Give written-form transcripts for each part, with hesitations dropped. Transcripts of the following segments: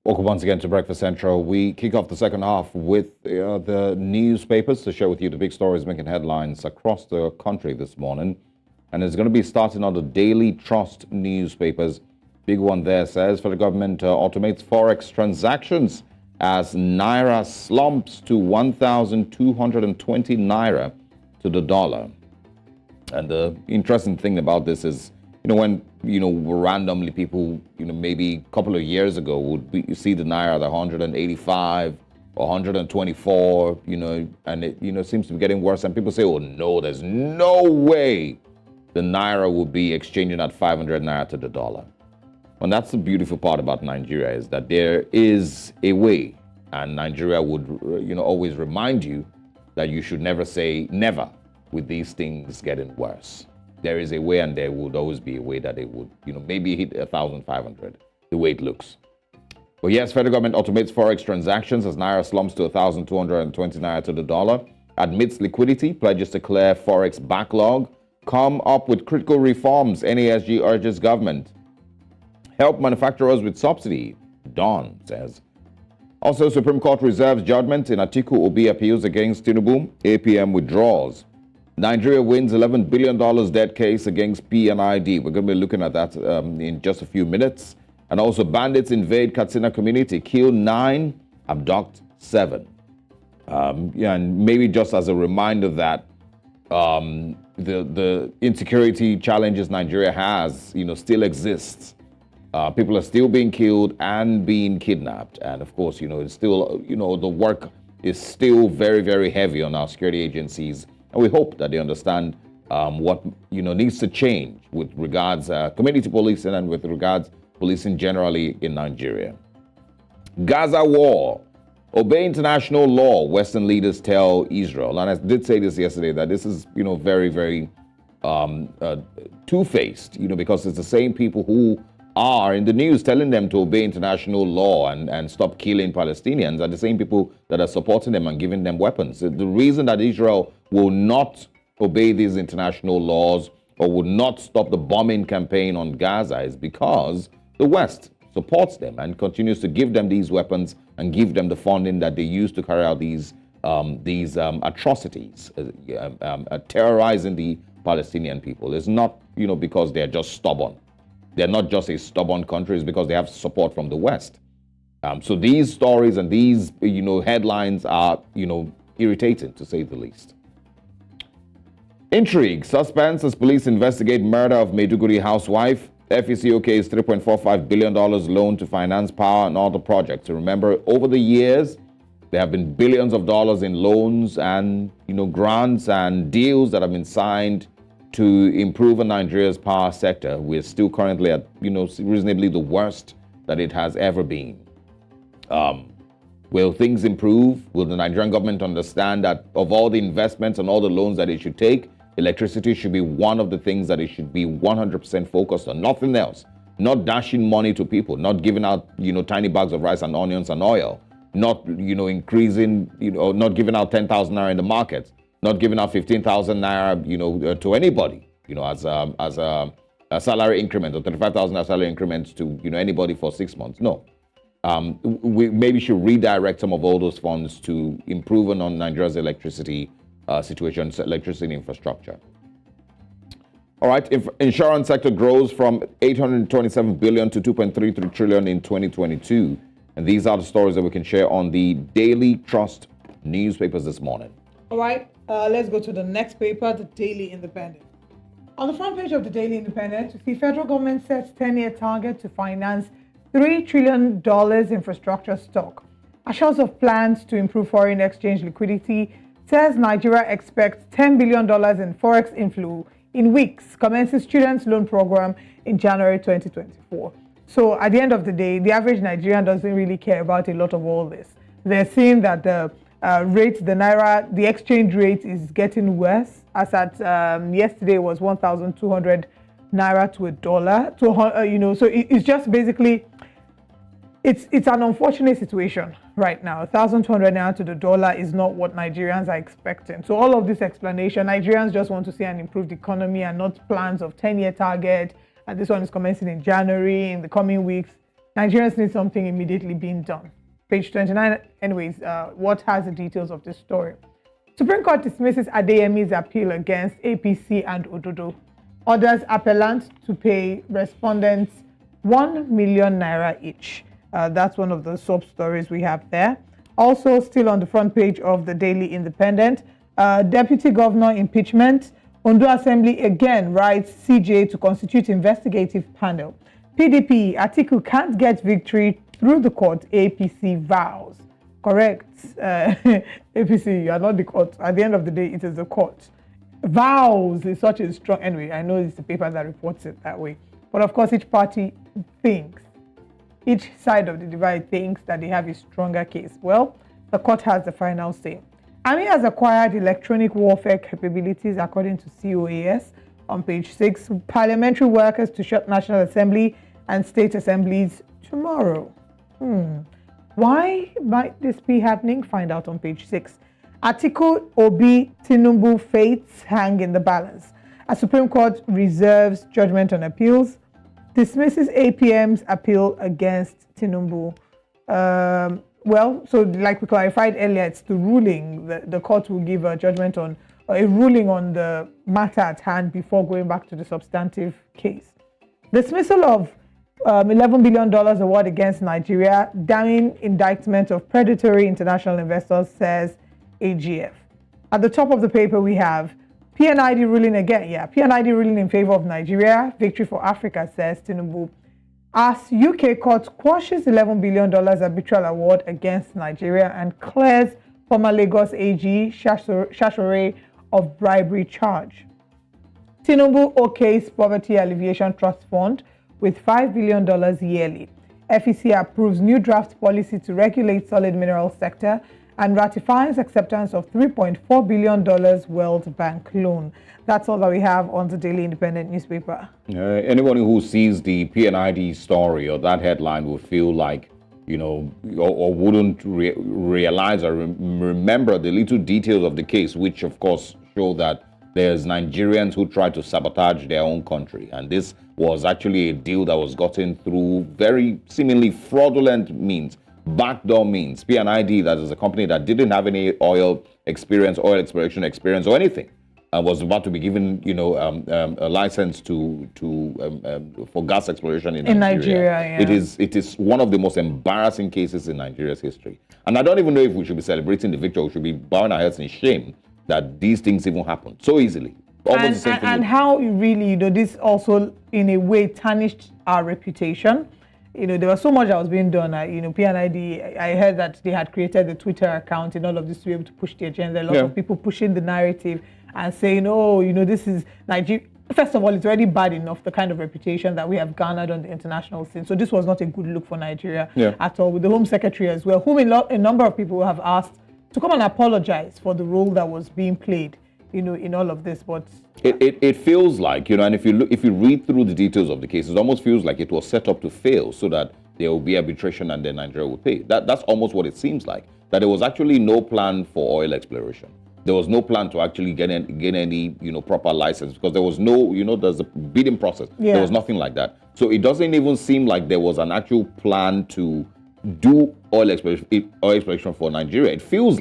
Welcome once again to Breakfast Central. We kick off the second half with the newspapers to share with you the big stories making headlines across the country this morning. And it's going to be starting on the Daily Trust newspapers. Big one there says federal government automates forex transactions as naira slumps to 1,220 naira to the dollar. And the interesting thing about this is, when, randomly people, maybe a couple of years ago you see the naira at 185 or 124, and it, seems to be getting worse. And people say, oh, no, there's no way the naira will be exchanging at 500 naira to the dollar. And that's the beautiful part about Nigeria is that there is a way. And Nigeria would, always remind you that you should never say never with these things getting worse. There is a way, and there would always be a way that it would, maybe hit 1,500, the way it looks. But yes, federal government automates forex transactions as naira slumps to 1,220 naira to the dollar. Admits liquidity, pledges to clear forex backlog. Come up with critical reforms, NASG urges government. Help manufacturers with subsidy, Don says. Also, Supreme Court reserves judgment in Atiku Obi appeals against Tinubu. APM withdraws. Nigeria wins $11 billion debt case against PNID. We're going to be looking at that in just a few minutes. And also, bandits invade Katsina community, kill 9, abduct 7. And maybe just as a reminder that the insecurity challenges Nigeria has, still exists. People are still being killed and being kidnapped. And of course, it's still, the work is still very, very heavy on our security agencies. And we hope that they understand what needs to change with regards community policing and with regards policing generally in Nigeria. Gaza war. Obey international law, Western leaders tell Israel. And I did say this yesterday that this is very, very two-faced. Because it's the same people who are in the news telling them to obey international law and stop killing Palestinians are the same people that are supporting them and giving them weapons. The reason that Israel will not obey these international laws or will not stop the bombing campaign on Gaza is because the West supports them and continues to give them these weapons and give them the funding that they use to carry out these atrocities, terrorizing the Palestinian people. It's not, because they're just stubborn. They're not just a stubborn country, it's because they have support from the West. So these stories and these, headlines are, irritating to say the least. Intrigue, suspense as police investigate murder of Maiduguri housewife. FEC okays $3.45 billion loan to finance power and other projects. So remember, over the years, there have been billions of dollars in loans and, grants and deals that have been signed to improve Nigeria's power sector. We're still currently at, reasonably the worst that it has ever been. Will things improve? Will the Nigerian government understand that of all the investments and all the loans that it should take, electricity should be one of the things that it should be 100% focused on, nothing else. Not dashing money to people, not giving out, tiny bags of rice and onions and oil, not, increasing, not giving out 10,000 naira in the market, not giving out 15,000 naira, to anybody, as a salary increment or 35,000 salary increments to, anybody for 6 months. No. We maybe should redirect some of all those funds to improving on Nigeria's electricity situation, electricity infrastructure. All right, insurance sector grows from 827 billion to 2.33 trillion in 2022. And these are the stories that we can share on the Daily Trust newspapers this morning. All right, let's go to the next paper, the Daily Independent. On the front page of the Daily Independent, we see federal government sets 10-year target to finance $3 trillion infrastructure stock. Assures of plans to improve foreign exchange liquidity, says Nigeria expects $10 billion in forex inflow in weeks, commences students' loan program in January 2024. So at the end of the day, the average Nigerian doesn't really care about a lot of all this. They're seeing that the rate, the naira, the exchange rate is getting worse. As at yesterday was 1,200 naira to a dollar. So it's just basically, it's an unfortunate situation right now. 1,200 naira to the dollar is not what Nigerians are expecting. So all of this explanation, Nigerians just want to see an improved economy and not plans of 10-year target. And this one is commencing in January, in the coming weeks. Nigerians need something immediately being done. Page 29, anyways, what has the details of this story? Supreme Court dismisses Adeyemi's appeal against APC and Ododo. Orders appellant to pay respondents 1 million naira each. That's one of the sub-stories we have there. Also, still on the front page of the Daily Independent, Deputy Governor impeachment. Ondo Assembly again writes CJ to constitute investigative panel. PDP, Atiku can't get victory through the court, APC vows. Correct. APC, you are not the court. At the end of the day, it is the court. Vows is such a strong... Anyway, I know it's the paper that reports it that way. But of course, each party thinks, each side of the divide thinks that they have a stronger case. Well, the court has the final say. Army has acquired electronic warfare capabilities according to COAS. On page 6, parliamentary workers to shut National Assembly and state assemblies tomorrow. Why might this be happening? Find out on page 6. Atiku, Obi, Tinubu fates hang in the balance. A Supreme Court reserves judgment on appeals, dismisses APM's appeal against Tinubu. Well, so like we clarified earlier, it's the ruling. The court will give a judgment on a ruling on the matter at hand before going back to the substantive case. Dismissal of $11 billion award against Nigeria, damning indictment of predatory international investors, says AGF. At the top of the paper, we have PNID ruling again. PNID ruling in favor of Nigeria. Victory for Africa, says Tinubu. As UK court quashes $11 billion arbitral award against Nigeria and clears former Lagos AG Shashore of bribery charge. Tinubu okays Poverty Alleviation Trust Fund with $5 billion yearly. FEC approves new draft policy to regulate solid mineral sector and ratifies acceptance of $3.4 billion World Bank loan. That's all that we have on the Daily Independent newspaper. Anyone who sees the PNID story or that headline will feel like, or wouldn't realize or remember the little details of the case, which of course show that there's Nigerians who tried to sabotage their own country. And this was actually a deal that was gotten through very seemingly fraudulent means. Backdoor means. PNID, that is a company that didn't have any oil exploration experience or anything, and was about to be given, a license for gas exploration in Nigeria. It is one of the most embarrassing cases in Nigeria's history. And I don't even know if we should be celebrating the victory. We should be bowing our heads in shame that these things even happen so easily. And how really, this also in a way tarnished our reputation. There was so much that was being done. PNID, I heard that they had created the Twitter account and all of this to be able to push the agenda. A lot of people pushing the narrative and saying, this is Nigeria. First of all, it's already bad enough, the kind of reputation that we have garnered on the international scene. So this was not a good look for Nigeria at all, with the Home Secretary as well, whom a number of people have asked to come and apologize for the role that was being played, in all of this. But it feels like, and if you read through the details of the case, it almost feels like it was set up to fail so that there will be arbitration and then Nigeria will pay. That's almost what it seems like. That there was actually no plan for oil exploration. There was no plan to actually get any proper license, because there was no, there's a bidding process. There was nothing like that. So it doesn't even seem like there was an actual plan to do oil exploration for Nigeria. It feels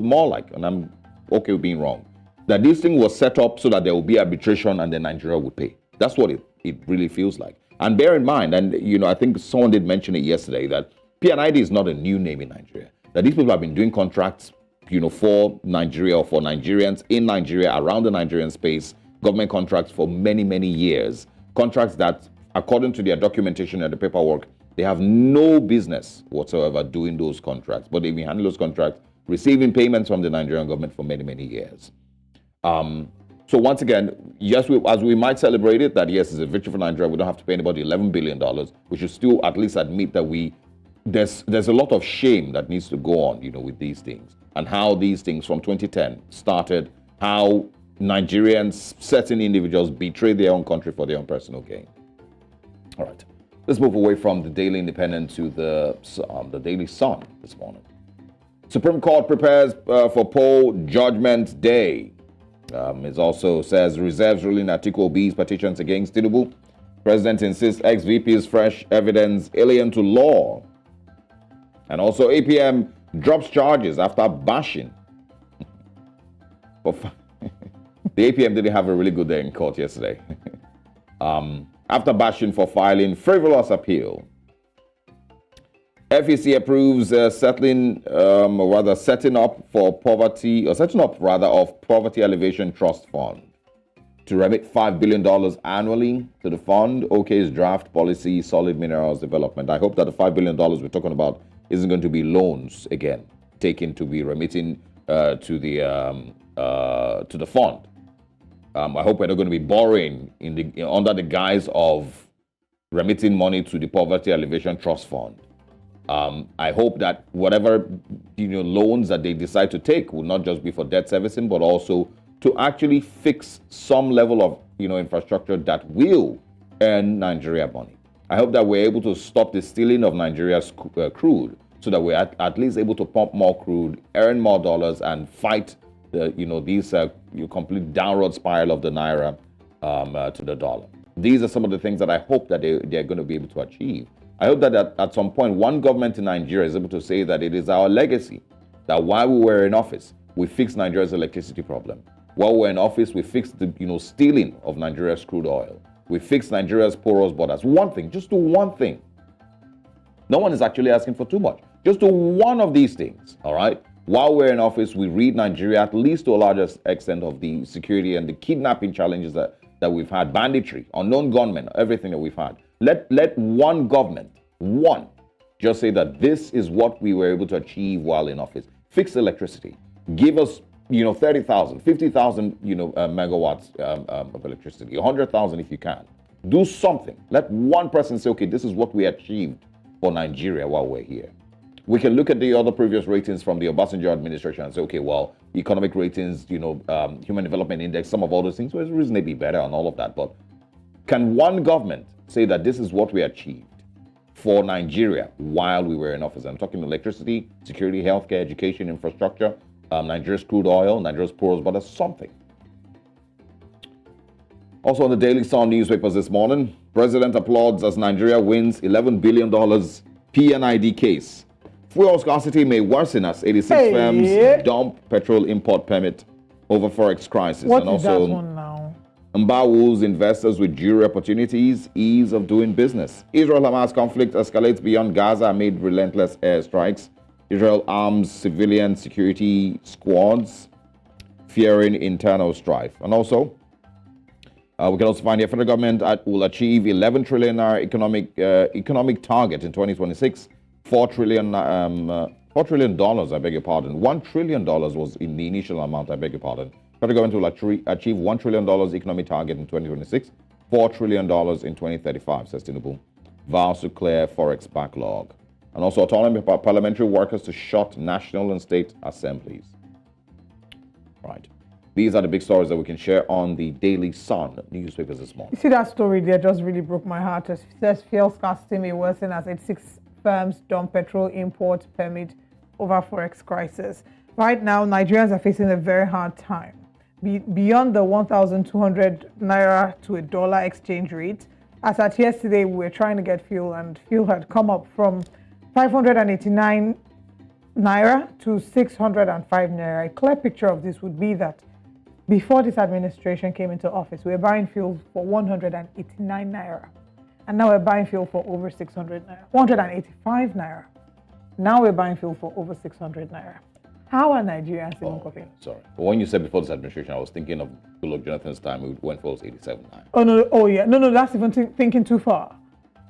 more like, and I'm okay with being wrong, that this thing was set up so that there will be arbitration and then Nigeria would pay. That's what it really feels like. And bear in mind, and I think someone did mention it yesterday, that PNID is not a new name in Nigeria. That these people have been doing contracts, for Nigeria or for Nigerians in Nigeria, around the Nigerian space, government contracts for many, many years. Contracts that, according to their documentation and the paperwork, they have no business whatsoever doing those contracts. But they've been handling those contracts, receiving payments from the Nigerian government for many, many years. So once again, yes, as we might celebrate it, that yes, it's a victory for Nigeria, we don't have to pay anybody $11 billion. We should still at least admit that there's a lot of shame that needs to go on, with these things, and how these things from 2010 started, how Nigerians, certain individuals, betrayed their own country for their own personal gain. All right, let's move away from the Daily Independent to the Daily Sun this morning. Supreme Court prepares for poll judgment day. It also says reserves ruling Atiku Obi's petitions against Tinubu. President insists ex-VP's fresh evidence alien to law. And also APM drops charges after bashing. The APM didn't have a really good day in court yesterday. After bashing for filing frivolous appeal. FEC approves setting up of Poverty Alleviation Trust Fund to remit $5 billion annually to the fund. OK's draft policy, solid minerals development. I hope that the $5 billion we're talking about isn't going to be loans again, taken to be remitting to the fund. I hope we're not going to be borrowing under the guise of remitting money to the Poverty Alleviation Trust Fund. I hope that whatever loans that they decide to take will not just be for debt servicing, but also to actually fix some level of infrastructure that will earn Nigeria money. I hope that we're able to stop the stealing of Nigeria's crude, so that we're at least able to pump more crude, earn more dollars, and fight these complete downward spiral of the naira to the dollar. These are some of the things that I hope that they're going to be able to achieve. I hope that at some point, one government in Nigeria is able to say that it is our legacy, that while we were in office, we fixed Nigeria's electricity problem. While we were in office, we fixed the stealing of Nigeria's crude oil. We fixed Nigeria's porous borders. One thing, just do one thing. No one is actually asking for too much. Just do one of these things, all right? While we're in office, we rid Nigeria, at least to a larger extent, of the security and the kidnapping challenges that we've had, banditry, unknown gunmen, everything that we've had. Let one government, just say that this is what we were able to achieve while in office. Fix electricity. Give us, 30,000, 50,000, megawatts of electricity, 100,000 if you can. Do something. Let one person say, okay, this is what we achieved for Nigeria while we're here. We can look at the other previous ratings from the Obasanjo administration and say, okay, well, economic ratings, Human Development Index, some of all those things, well, it's reasonably better and all of that. But can one government say that this is what we achieved for Nigeria while we were in office? I'm talking electricity, security, healthcare, education, infrastructure, Nigeria's crude oil, Nigeria's porous borders, something. Also on the Daily Sun newspapers this morning, President applauds as Nigeria wins $11 billion PNID case. Fuel scarcity may worsen as 86 firms dump petrol import permit over forex crisis. What and is also, that one now? Mbawu's investors with jury opportunities, ease of doing business. Israel-Hamas conflict escalates beyond Gaza amid relentless airstrikes. Israel arms civilian security squads, fearing internal strife. And also, we can also find here federal government will achieve 11 trillion economic target in 2026. $4 trillion, I beg your pardon. $1 trillion was in the initial amount, I beg your pardon. Federal government will achieve $1 trillion economic target in 2026, $4 trillion in 2035, says Tinubu. Vows to clear forex backlog. And also autonomy for parliamentary workers to shut national and state assemblies. Right. These are the big stories that we can share on the Daily Sun newspapers this morning. You see that story there just really broke my heart. It says fuel scarcity may worsen as 86 firms dump petrol import permit over forex crisis. Right now, Nigerians are facing a very hard time. Beyond the 1,200 naira to a dollar exchange rate, as at yesterday, we were trying to get fuel, and fuel had come up from 589 naira to 605 naira. A clear picture of this would be that before this administration came into office, we were buying fuel for 189 naira. And now we're buying fuel for over 600 naira. 185 naira. Now we're buying fuel for over 600 naira. How are Nigerians even coping? Sorry. But when you said before this administration, I was thinking of Goodluck Jonathan's time when fuel was 87 naira. Oh, no. Oh, yeah. No, that's even thinking too far.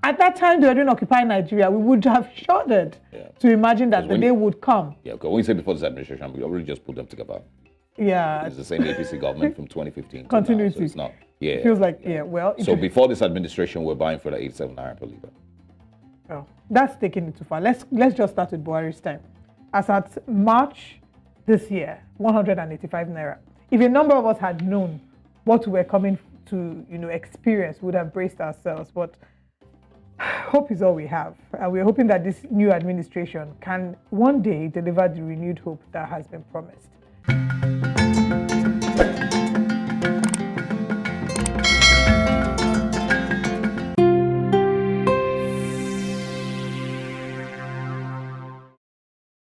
At that time, they were doing Occupy Nigeria. We would have shuddered to imagine that the day would come. Yeah, because when you say before this administration, we already just put them together. Yeah. It's the same APC government from 2015. Continuity. So it's not. Yeah. It feels like, well. So before this administration, we're buying for the 87 naira per litre. Oh, that's taking it too far. Let's just start with Buhari's time. As at March this year, 185 naira. If a number of us had known what we were coming to, experience, we would have braced ourselves. But hope is all we have. And we're hoping that this new administration can one day deliver the renewed hope that has been promised.